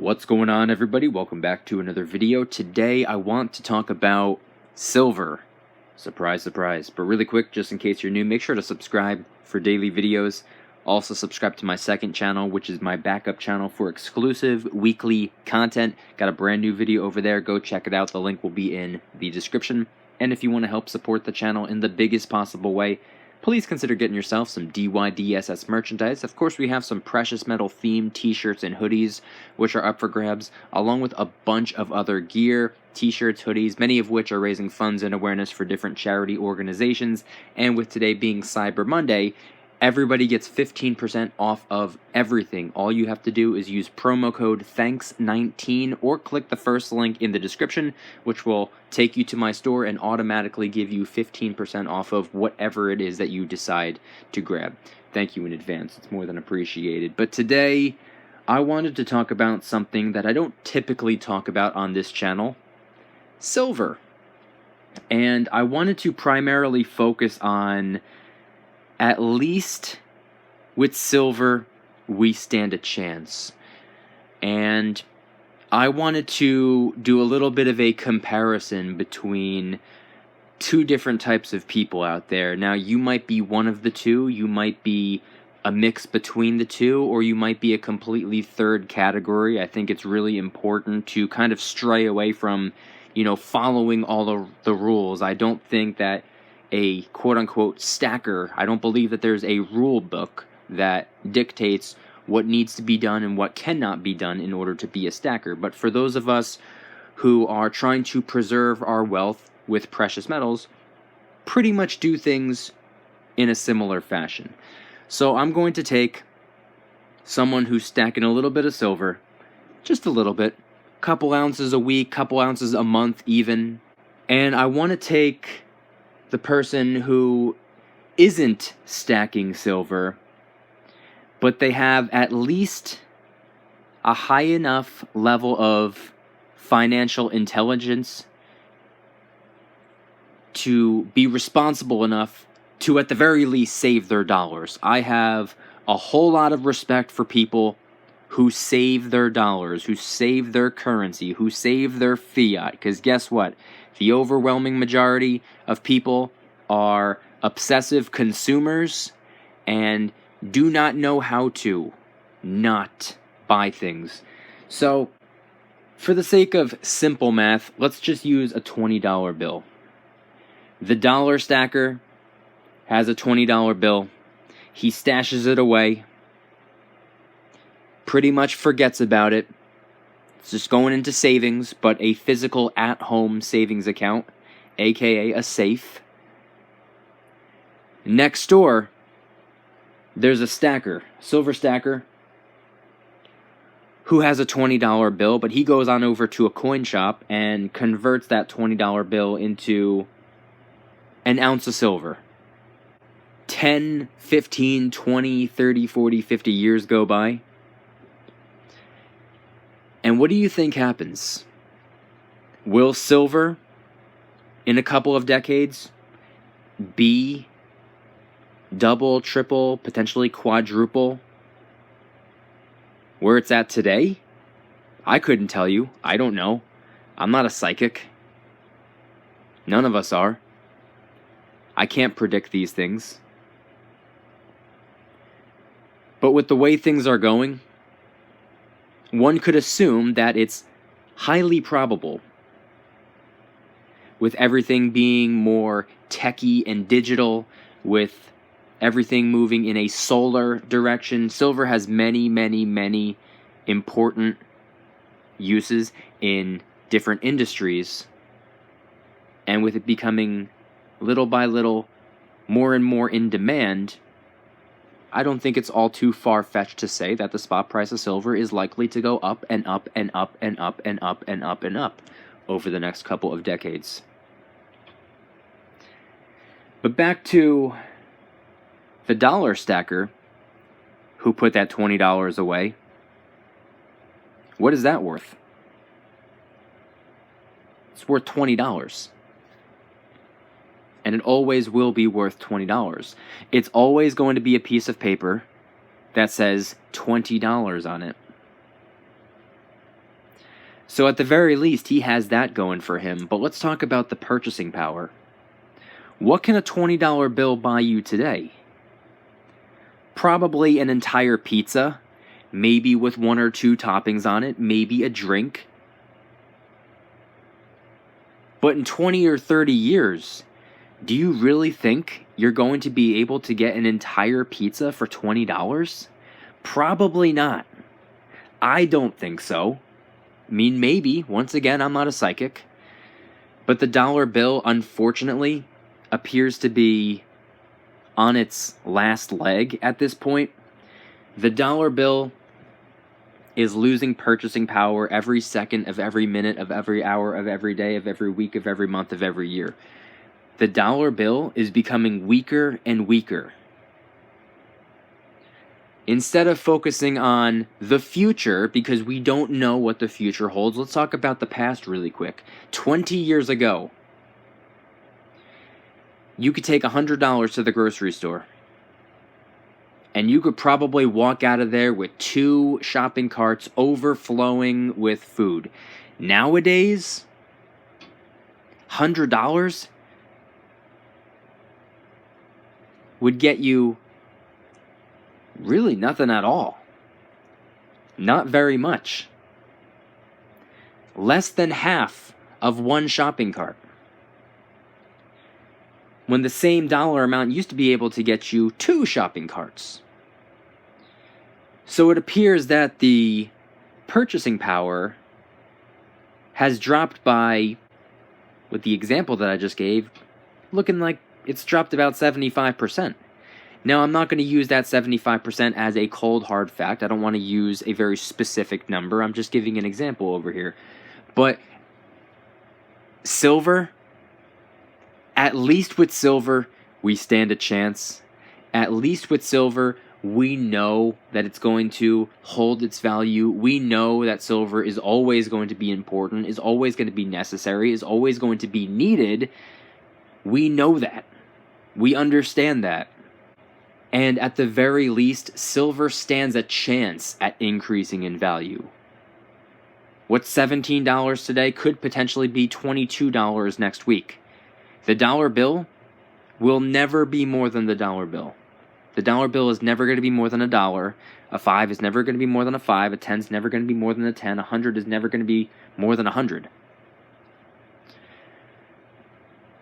What's going on, everybody? Welcome back to another video. Today I want to talk about silver. Surprise, surprise. But really quick, just in case you're new, make sure to subscribe for daily videos. Also subscribe to my second channel, which is my backup channel for exclusive weekly content. Got a brand new video over there. Go check it out. The link will be in the description. And if you want to help support the channel in the biggest possible way, please consider getting yourself some DYDSS merchandise. Of course, we have some precious metal themed t-shirts and hoodies, which are up for grabs, along with a bunch of other gear, t-shirts, hoodies, many of which are raising funds and awareness for different charity organizations. And with today being Cyber Monday, everybody gets 15% off of everything. All you have to do is use promo code THANKS19 or click the first link in the description, which will take you to my store and automatically give you 15% off of whatever it is that you decide to grab. Thank you in advance. It's more than appreciated. But today, I wanted to talk about something that I don't typically talk about on this channel: silver. And I wanted to primarily focus on, at least with silver, we stand a chance. And I wanted to do a little bit of a comparison between two different types of people out there. Now, you might be one of the two, you might be a mix between the two, or you might be a completely third category. I think it's really important to kind of stray away from, following all of the rules. I don't think that a quote-unquote stacker, I don't believe that there's a rule book that dictates what needs to be done and what cannot be done in order to be a stacker. But for those of us who are trying to preserve our wealth with precious metals, pretty much do things in a similar fashion. So I'm going to take someone who's stacking a little bit of silver, just a little bit, couple ounces a week, couple ounces a month even, and I want to take the person who isn't stacking silver, but they have at least a high enough level of financial intelligence to be responsible enough to, at the very least, save their dollars. I have a whole lot of respect for people who save their dollars, who save their currency, who save their fiat, because guess what? The overwhelming majority of people are obsessive consumers and do not know how to not buy things. So, for the sake of simple math, let's just use a $20 bill. The dollar stacker has a $20 bill. He stashes it away, pretty much forgets about it. It's just going into savings, but a physical at-home savings account, aka a safe. Next door, there's a stacker, silver stacker, who has a $20 bill, but he goes on over to a coin shop and converts that $20 bill into an ounce of silver. 10, 15, 20, 30, 40, 50 years go by. And what do you think happens? Will silver, in a couple of decades, be double, triple, potentially quadruple where it's at today? I couldn't tell you. I don't know. I'm not a psychic. None of us are. I can't predict these things. But with the way things are going, one could assume that it's highly probable, with everything being more techy and digital, with everything moving in a solar direction. Silver has many, many, many important uses in different industries. And with it becoming little by little more and more in demand, I don't think it's all too far-fetched to say that the spot price of silver is likely to go up and up and up and up and up and up and up over the next couple of decades. But back to the dollar stacker who put that $20 away. What is that worth? It's worth $20. And it always will be worth $20. It's always going to be a piece of paper that says $20 on it. So at the very least, he has that going for him. But let's talk about the purchasing power. What can a $20 bill buy you today? Probably an entire pizza, maybe with 1 or 2 toppings on it, maybe a drink. But in 20 or 30 years, do you really think you're going to be able to get an entire pizza for $20? Probably not. I don't think so. I mean, maybe. Once again, I'm not a psychic. But the dollar bill, unfortunately, appears to be on its last leg at this point. The dollar bill is losing purchasing power every second of every minute of every hour of every day of every week of every month of every year. The dollar bill is becoming weaker and weaker. Instead of focusing on the future, because we don't know what the future holds, let's talk about the past really quick. 20 years ago, you could take $100 to the grocery store, and you could probably walk out of there with 2 shopping carts overflowing with food. Nowadays, $100 would get you really nothing at all. Not very much. Less than half of 1 shopping cart. When the same dollar amount used to be able to get you 2 shopping carts. So it appears that the purchasing power has dropped by, with the example that I just gave, looking like it's dropped about 75%. Now, I'm not going to use that 75% as a cold, hard fact. I don't want to use a very specific number. I'm just giving an example over here. But silver, at least with silver, we stand a chance. At least with silver, we know that it's going to hold its value. We know that silver is always going to be important, is always going to be necessary, is always going to be needed. We know that. We understand that. And at the very least, silver stands a chance at increasing in value. What's $17 today could potentially be $22 next week. The dollar bill will never be more than the dollar bill. The dollar bill is never going to be more than $1. A 5 is never going to be more than a 5. A 10 is never going to be more than a 10. 100 is never going to be more than 100.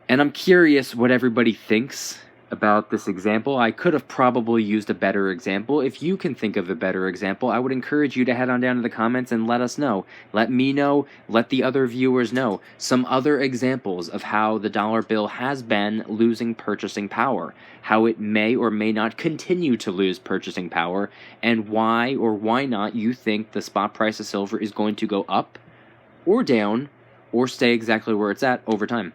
And I'm curious what everybody thinks about this example. I could have probably used a better example. If you can think of a better example, I would encourage you to head on down to the comments and let us know. Let me know, let the other viewers know some other examples of how the dollar bill has been losing purchasing power, how it may or may not continue to lose purchasing power, and why or why not you think the spot price of silver is going to go up or down or stay exactly where it's at over time.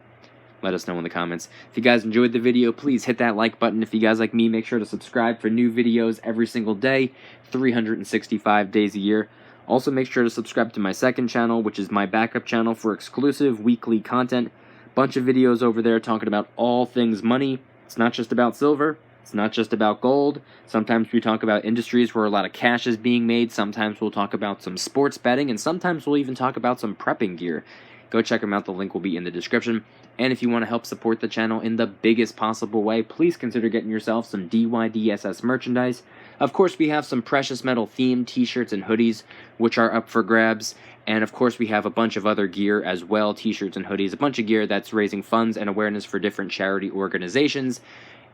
Let us know in the comments. If you guys enjoyed the video, please hit that like button. If you guys like me, make sure to subscribe for new videos every single day, 365 days a year. Also, make sure to subscribe to my second channel, which is my backup channel for exclusive weekly content. Bunch of videos over there talking about all things money. It's not just about silver. It's not just about gold. Sometimes we talk about industries where a lot of cash is being made. Sometimes we'll talk about some sports betting. And sometimes we'll even talk about some prepping gear. Go check them out. The link will be in the description. And if you want to help support the channel in the biggest possible way, please consider getting yourself some DYDSS merchandise. Of course, we have some precious metal themed t-shirts and hoodies, which are up for grabs. And of course, we have a bunch of other gear as well, t-shirts and hoodies, a bunch of gear that's raising funds and awareness for different charity organizations.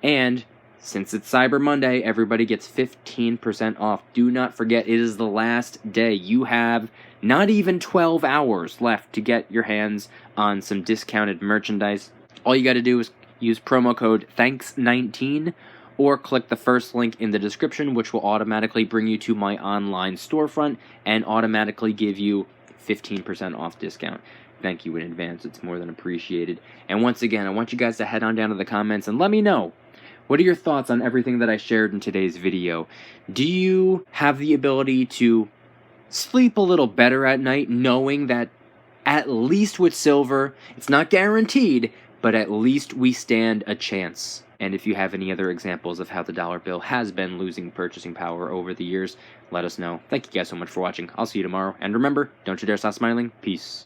And since it's Cyber Monday, everybody gets 15% off. Do not forget, it is the last day. You have not even 12 hours left to get your hands on some discounted merchandise. All you got to do is use promo code THANKS19 or click the first link in the description, which will automatically bring you to my online storefront and automatically give you 15% off discount. Thank you in advance. It's more than appreciated. And once again, I want you guys to head on down to the comments and let me know, what are your thoughts on everything that I shared in today's video? Do you have the ability to sleep a little better at night knowing that at least with silver, it's not guaranteed, but at least we stand a chance And if you have any other examples of how the dollar bill has been losing purchasing power over the years, let us know. Thank you guys so much for watching. I'll see you tomorrow. And remember, don't you dare stop smiling. Peace.